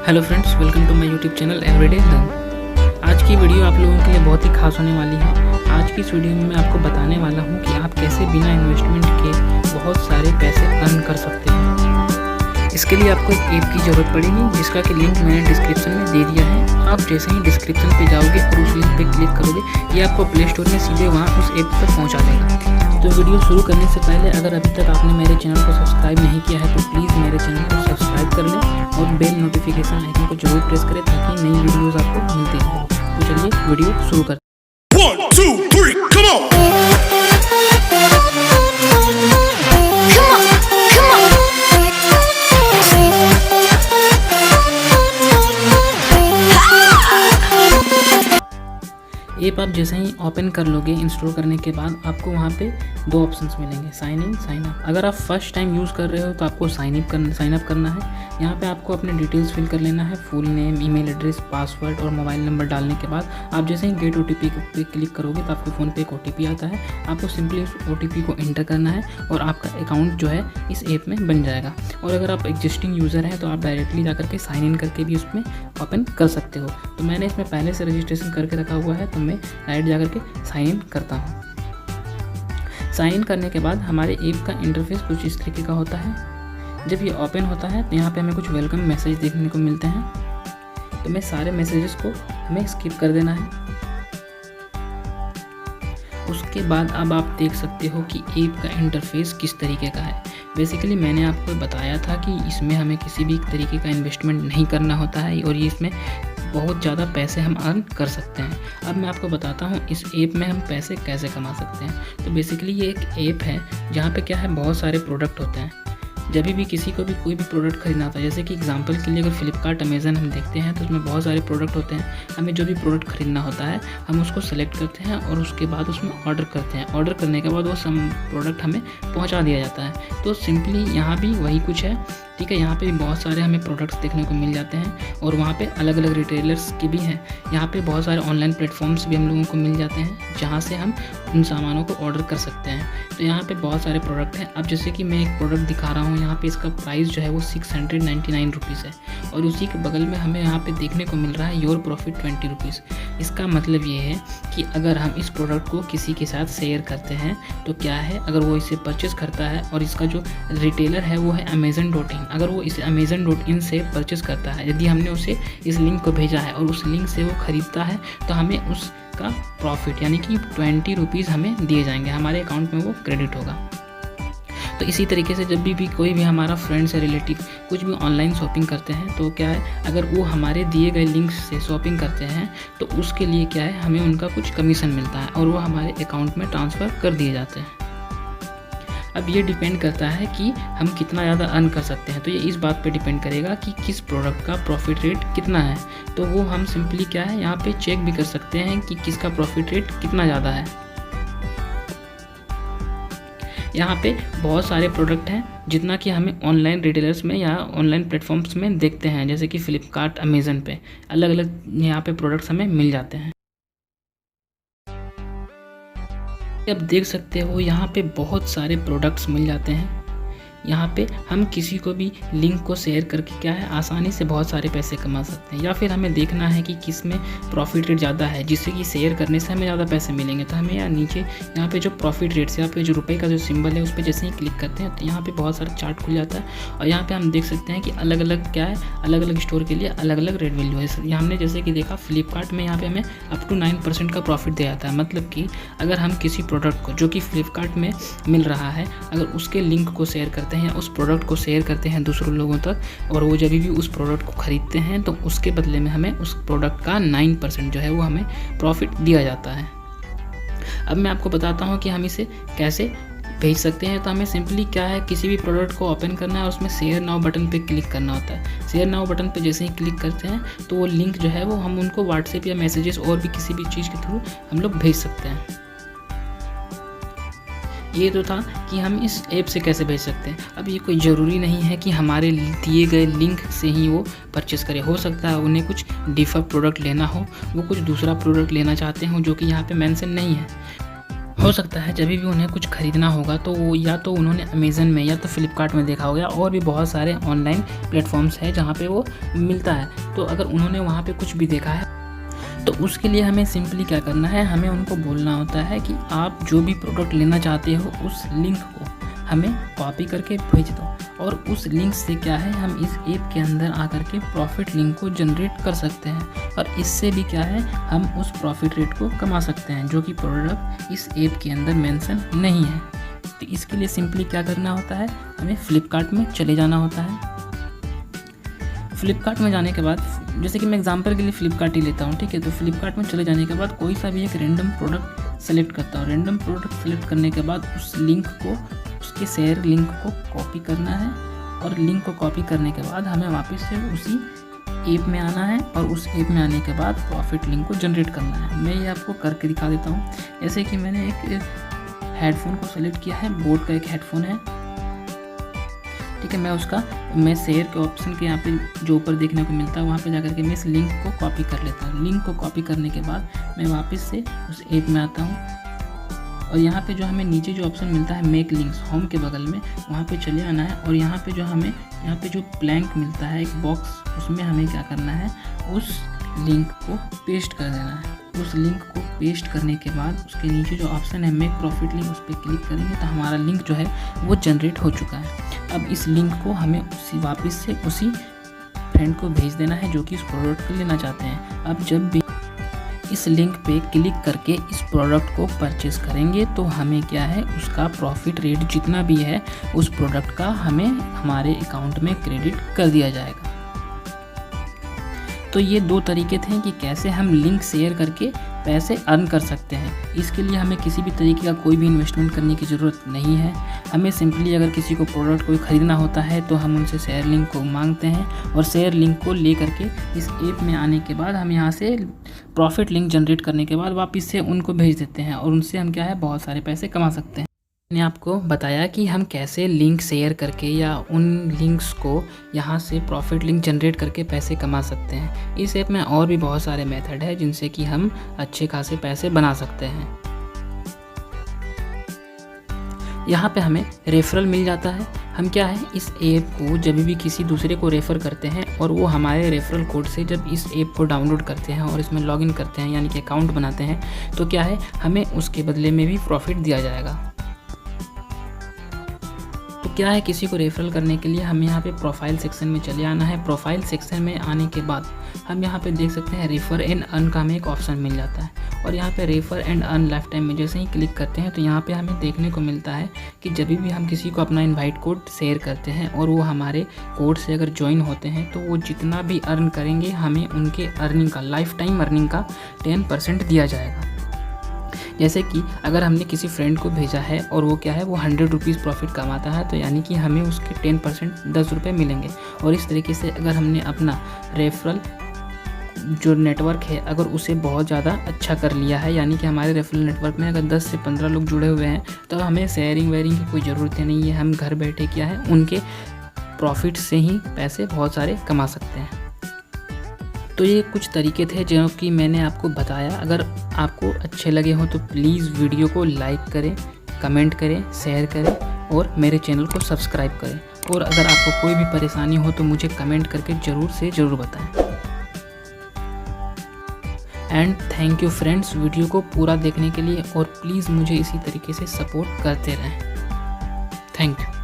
Hello friends, welcome to my YouTube channel everyday learn. आज की video आप लोगों के लिए बहुत ही खास होने वाली है। आज की इस वीडियो में मैं आपको बताने वाला हूं कि आप कैसे बिना इन्वेस्टमेंट के बहुत सारे पैसे अर्न कर सकते हैं। इसके लिए आपको एक ऐप की ज़रूरत पड़ेगी, जिसका कि लिंक मैंने डिस्क्रिप्शन में दे दिया है। आप जैसे ही डिस्क्रिप्शन पे जाओगे और उस लिंक पे क्लिक करोगे, ये आपको प्ले स्टोर में सीधे वहाँ उस ऐप तक पहुँचा देगा। तो वीडियो शुरू करने से पहले अगर अभी तक आपने मेरे चैनल को सब्सक्राइब नहीं किया है तो प्लीज़ मेरे चैनल को सब्सक्राइब कर लें और बेल नोटिफिकेशन आइकन को जरूर प्रेस करें ताकि नई वीडियोज़ आपको मिलती रहें। तो चलिए वीडियो शुरू करते हैं। 1, 2, 3, come on! ऐप आप जैसे ही ओपन कर लोगे, इंस्टॉल करने के बाद आपको वहाँ पे दो ऑप्शंस मिलेंगे, साइन इन, साइन अप। अगर आप फर्स्ट टाइम यूज़ कर रहे हो तो आपको साइन अप करना है। यहाँ पे आपको अपने डिटेल्स फिल कर लेना है, full name, email address, password और मोबाइल नंबर डालने के बाद आप जैसे ही गेट OTP पे क्लिक करोगे तो आपके फ़ोन पे एक OTP आता है। आपको सिंपली उस OTP को एंटर करना है और आपका अकाउंट जो है इस ऐप में बन जाएगा। और अगर आप एग्जिस्टिंग यूज़र हैं तो आप डायरेक्टली जाकर के साइन इन करके भी उसमें ओपन कर सकते हो। तो मैंने इसमें पहले से रजिस्ट्रेशन करके रखा हुआ है, तो मैं डायरेक्ट जाकर के साइन इन करता हूँ। साइन इन करने के बाद हमारे ऐप का इंटरफेस कुछ इस तरीके का होता है। जब ये ओपन होता है तो यहाँ पे हमें कुछ वेलकम मैसेज देखने को मिलते हैं। तो मैं सारे मैसेजेस को हमें स्किप कर देना है। उसके बाद अब आप देख सकते हो कि ऐप का इंटरफेस किस तरीके का है। बेसिकली मैंने आपको बताया था कि इसमें हमें किसी भी तरीके का इन्वेस्टमेंट नहीं करना होता है और ये इसमें बहुत ज़्यादा पैसे हम अर्न कर सकते हैं। अब मैं आपको बताता हूँ इस ऐप में हम पैसे कैसे कमा सकते हैं। तो बेसिकली ये एक ऐप है जहाँ पे क्या है, बहुत सारे प्रोडक्ट होते हैं। जब भी किसी को भी कोई भी प्रोडक्ट खरीदना होता है, जैसे कि एग्जांपल के लिए अगर फ्लिपकार्ट, अमेज़न हम देखते हैं तो उसमें बहुत सारे प्रोडक्ट होते हैं। हमें जो भी प्रोडक्ट खरीदना होता है हम उसको सेलेक्ट करते हैं और उसके बाद उसमें ऑर्डर करते हैं। ऑर्डर करने के बाद वो सम प्रोडक्ट हमें पहुंचा दिया जाता है। तो सिंपली यहाँ भी वही कुछ है, ठीक है। यहाँ पे बहुत सारे हमें प्रोडक्ट्स देखने को मिल जाते हैं और वहाँ पे अलग अलग रिटेलर्स की भी हैं। यहाँ पे बहुत सारे ऑनलाइन प्लेटफॉर्म्स भी हम लोगों को मिल जाते हैं जहाँ से हम उन सामानों को ऑर्डर कर सकते हैं। तो यहाँ पे बहुत सारे प्रोडक्ट हैं। अब जैसे कि मैं एक प्रोडक्ट दिखा रहा हूँ, यहाँ पे इसका प्राइस जो है वो 699 रुपीज़ है और उसी के बगल में हमें यहाँ पे देखने को मिल रहा है योर प्रॉफिट 20 रुपीज़। इसका मतलब ये है कि अगर हम इस प्रोडक्ट को किसी के साथ शेयर करते हैं तो क्या है, अगर वो इसे परचेस करता है और इसका जो रिटेलर है वो है amazon.in, अगर वो इसे amazon.in से परचेस करता है, यदि हमने उसे इस लिंक को भेजा है और उस लिंक से वो ख़रीदता है तो हमें उसका प्रॉफिट यानी कि 20 रुपीज़ हमें दिए जाएंगे, हमारे अकाउंट में वो क्रेडिट होगा। तो इसी तरीके से जब भी कोई भी हमारा फ्रेंड्स या रिलेटिव कुछ भी ऑनलाइन शॉपिंग करते हैं तो क्या है, अगर वो हमारे दिए गए लिंक से शॉपिंग करते हैं तो उसके लिए क्या है, हमें उनका कुछ कमीशन मिलता है और वो हमारे अकाउंट में ट्रांसफ़र कर दिए जाते हैं। अब ये डिपेंड करता है कि हम कितना ज़्यादा अर्न कर सकते हैं। तो ये इस बात पे डिपेंड करेगा कि किस प्रोडक्ट का प्रॉफिट रेट कितना है। तो वो हम सिंपली क्या है, यहाँ पे चेक भी कर सकते हैं कि किसका प्रॉफिट रेट कितना ज़्यादा है। यहाँ पे बहुत सारे प्रोडक्ट हैं जितना कि हमें ऑनलाइन रिटेलर्स में या ऑनलाइन प्लेटफॉर्म्स में देखते हैं, जैसे कि फ्लिपकार्ट, अमेज़न पे अलग अलग यहाँ पे प्रोडक्ट्स हमें मिल जाते हैं। अब देख सकते हो यहाँ पे बहुत सारे प्रोडक्ट्स मिल जाते हैं। यहाँ पे हम किसी को भी लिंक को शेयर करके क्या है, आसानी से बहुत सारे पैसे कमा सकते हैं। या फिर हमें देखना है कि किस में प्रॉफिट रेट ज़्यादा है, जिससे कि शेयर करने से हमें ज़्यादा पैसे मिलेंगे। तो हमें यहाँ नीचे यहाँ पे जो प्रॉफिट रेट्स, यहाँ पे जो रुपए का जो सिंबल है उस पर जैसे ही क्लिक करते हैं तो यहाँ पे बहुत सारा चार्ट खुल जाता है और यहाँ पे हम देख सकते हैं कि अलग अलग क्या है, अलग अलग स्टोर के लिए अलग अलग रेट वैल्यू है। यहाँ हमने जैसे कि देखा फ्लिपकार्ट में यहाँ पे हमें अप टू 9% का प्रॉफिट दिया जाता है। मतलब कि अगर हम किसी प्रोडक्ट को जो कि फ्लिपकार्ट में मिल रहा है, अगर उसके लिंक को शेयर करते हैं, उस प्रोडक्ट को शेयर करते हैं दूसरों लोगों तक और वो जब भी उस प्रोडक्ट को खरीदते हैं तो उसके बदले में हमें उस प्रोडक्ट का 9% जो है वो हमें प्रॉफिट दिया जाता है। अब मैं आपको बताता हूँ कि हम इसे कैसे भेज सकते हैं। तो हमें सिंपली क्या है, किसी भी प्रोडक्ट को ओपन करना है और उसमें शेयर नाउ बटन पे क्लिक करना होता है। शेयर नाउ बटन पे जैसे ही क्लिक करते हैं तो वो लिंक जो है वो हम उनको व्हाट्सएप या मैसेजेस और भी किसी भी चीज़ के थ्रू हम लोग भेज सकते हैं। ये तो था कि हम इस ऐप से कैसे भेज सकते हैं। अब ये कोई ज़रूरी नहीं है कि हमारे दिए गए लिंक से ही वो परचेस करे। हो सकता है उन्हें कुछ डिफर प्रोडक्ट लेना हो, वो कुछ दूसरा प्रोडक्ट लेना चाहते हो जो कि यहाँ पे मेंशन नहीं है। हो सकता है जब भी उन्हें कुछ खरीदना होगा तो वो या तो उन्होंने अमेज़न में या तो फ्लिपकार्ट में देखा होगा, और भी बहुत सारे ऑनलाइन प्लेटफॉर्म्स हैं जहाँ पे वो मिलता है। तो अगर उन्होंने वहाँ पे कुछ भी देखा है तो उसके लिए हमें सिंपली क्या करना है, हमें उनको बोलना होता है कि आप जो भी प्रोडक्ट लेना चाहते हो उस लिंक को हमें कॉपी करके भेज दो, और उस लिंक से क्या है हम इस ऐप के अंदर आकर के प्रॉफिट लिंक को जनरेट कर सकते हैं, और इससे भी क्या है हम उस प्रॉफिट रेट को कमा सकते हैं जो कि प्रोडक्ट इस ऐप के अंदर मेंशन नहीं है। तो इसके लिए सिंपली क्या करना होता है, हमें फ्लिपकार्ट में चले जाना होता है। फ्लिपकार्ट में जाने के बाद, जैसे कि मैं एग्जांपल के लिए फ्लिपकार्ट ही लेता हूँ, ठीक है। तो फ्लिपकार्ट में चले जाने के बाद कोई सा भी एक रैंडम प्रोडक्ट सेलेक्ट करता हूँ। रैंडम प्रोडक्ट सेलेक्ट करने के बाद उस लिंक को, उसके शेयर लिंक को कॉपी करना है, और लिंक को कॉपी करने के बाद हमें वापस से उसी ऐप में आना है, और उस ऐप में आने के बाद प्रॉफिट लिंक को जनरेट करना है। मैं ये आपको करके दिखा देता हूँ। जैसे कि मैंने एक हेडफोन को सेलेक्ट किया है, बोट का एक हेडफोन है, ठीक है। मैं शेयर के ऑप्शन के यहाँ पे जो ऊपर देखने को मिलता है वहाँ पे जाकर के मैं इस लिंक को कॉपी कर लेता हूँ। लिंक को कॉपी करने के बाद मैं वापस से उस ऐप में आता हूँ, और यहाँ पे जो हमें नीचे जो ऑप्शन मिलता है मेक लिंक्स, होम के बगल में, वहाँ पे चले आना है। और यहाँ पे जो ब्लैंक मिलता है एक बॉक्स, उसमें हमें क्या करना है, उस लिंक को पेस्ट कर देना है। उस लिंक को पेस्ट करने के बाद उसके नीचे जो ऑप्शन है मेक प्रॉफिट लिंक, उस पर क्लिक करेंगे तो हमारा लिंक जो है वो जनरेट हो चुका है। अब इस लिंक को हमें वापस से उसी फ्रेंड को भेज देना है जो कि इस प्रोडक्ट को लेना चाहते हैं। अब जब भी इस लिंक पे क्लिक करके इस प्रोडक्ट को परचेस करेंगे तो हमें क्या है, उसका प्रॉफिट रेट जितना भी है उस प्रोडक्ट का हमें हमारे अकाउंट में क्रेडिट कर दिया जाएगा। तो ये दो तरीके थे कि कैसे हम लिंक शेयर करके पैसे अर्न कर सकते हैं। इसके लिए हमें किसी भी तरीके का कोई भी इन्वेस्टमेंट करने की ज़रूरत नहीं है। हमें सिंपली अगर किसी को प्रोडक्ट कोई ख़रीदना होता है तो हम उनसे शेयर लिंक को मांगते हैं, और शेयर लिंक को ले करके इस ऐप में आने के बाद हम यहाँ से प्रॉफिट लिंक जनरेट करने के बाद वापस से उनको भेज देते हैं, और उनसे हम क्या है बहुत सारे पैसे कमा सकते हैं। मैंने आपको बताया कि हम कैसे लिंक शेयर करके या उन लिंक्स को यहाँ से प्रॉफिट लिंक जनरेट करके पैसे कमा सकते हैं। इस ऐप में और भी बहुत सारे मेथड है जिनसे कि हम अच्छे खासे पैसे बना सकते हैं। यहाँ पे हमें रेफरल मिल जाता है। हम क्या है, इस ऐप को जब भी किसी दूसरे को रेफ़र करते हैं और वो हमारे रेफरल कोड से जब इस ऐप को डाउनलोड करते हैं और इसमें लॉगिन करते हैं यानी कि अकाउंट बनाते हैं, तो क्या है हमें उसके बदले में भी प्रॉफिट दिया जाएगा। तो क्या है, किसी को रेफरल करने के लिए हमें यहाँ पे प्रोफाइल सेक्शन में चले आना है। प्रोफाइल सेक्शन में आने के बाद हम यहाँ पे देख सकते हैं रेफर एंड अर्न का हमें एक ऑप्शन मिल जाता है, और यहाँ पे refer and earn life time में जैसे ही क्लिक करते हैं तो यहाँ पे हमें देखने को मिलता है कि जब भी हम किसी को अपना इनवाइट कोड शेयर करते हैं और वो हमारे कोड से अगर ज्वाइन होते हैं तो वो जितना भी अर्न करेंगे हमें उनके अर्निंग का, लाइफ टाइम अर्निंग का 10% दिया जाएगा। जैसे कि अगर हमने किसी फ्रेंड को भेजा है और वो क्या है, वो 100 रुपीज़ प्रॉफिट कमाता है, तो यानी कि हमें उसके 10% 10 रुपये मिलेंगे। और इस तरीके से अगर हमने अपना रेफरल जो नेटवर्क है अगर उसे बहुत ज़्यादा अच्छा कर लिया है, यानी कि हमारे रेफरल नेटवर्क में अगर 10 से 15 लोग जुड़े हुए हैं, तो हमें शेयरिंग वेयरिंग की कोई ज़रूरत नहीं है। हम घर बैठे क्या है उनके प्रॉफिट से ही पैसे बहुत सारे कमा सकते हैं। तो ये कुछ तरीके थे जो कि मैंने आपको बताया। अगर आपको अच्छे लगे हो तो प्लीज़ वीडियो को लाइक करें, कमेंट करें, शेयर करें और मेरे चैनल को सब्सक्राइब करें। और अगर आपको कोई भी परेशानी हो तो मुझे कमेंट करके ज़रूर से ज़रूर बताएं। And thank you friends video को पूरा देखने के लिए, और प्लीज़ मुझे इसी तरीके से सपोर्ट करते रहें। Thank you.